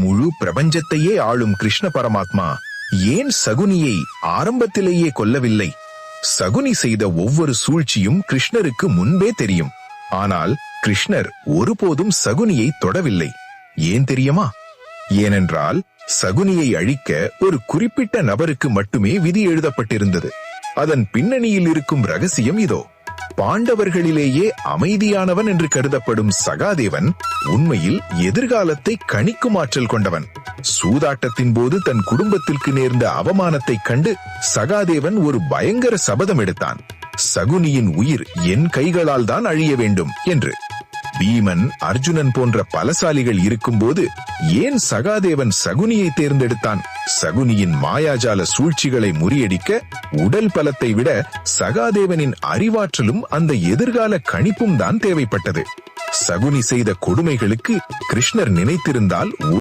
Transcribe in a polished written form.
முழு பிரபஞ்சத்தையே ஆளும் கிருஷ்ண பரமாத்மா ஏன் சகுனியை ஆரம்பத்திலேயே கொல்லவில்லை? சகுனி செய்த ஒவ்வொரு சூழ்ச்சியும் கிருஷ்ணருக்கு முன்பே தெரியும். ஆனால் கிருஷ்ணர் ஒருபோதும் சகுனியை தொடவில்லை. ஏன் தெரியுமா? ஏனென்றால் சகுனியை அழிக்க ஒரு குறிப்பிட்ட நபருக்கு மட்டுமே விதி எழுதப்பட்டிருந்தது. அதன் பின்னணியில் இருக்கும் ரகசியம் இதோ. பாண்டவர்களிலேயே அமைதியானவன் என்று கருதப்படும் சகாதேவன் உண்மையில் எதிர்காலத்தை கணிக்கும் ஆற்றல் கொண்டவன். சூதாட்டத்தின் போது தன் குடும்பத்திற்கு நேர்ந்த அவமானத்தைக் கண்டு சகாதேவன் ஒரு பயங்கர சபதம் எடுத்தான். சகுனியின் உயிர் என் கைகளால் தான் அழிய வேண்டும் என்று. பீமன், அர்ஜுனன் போன்ற பலசாலிகள் இருக்கும்போது ஏன் சகாதேவன் சகுனியை தேர்ந்தெடுத்தான்? சகுனியின் மாயாஜால சூழ்ச்சிகளை முறியடிக்க உடல் பலத்தை விட சகாதேவனின் அறிவாற்றலும் அந்த எதிர்கால கணிப்பும் தான் தேவைப்பட்டது. சகுனி செய்த கொடுமைகளுக்கு கிருஷ்ணர் நினைத்திருந்தால்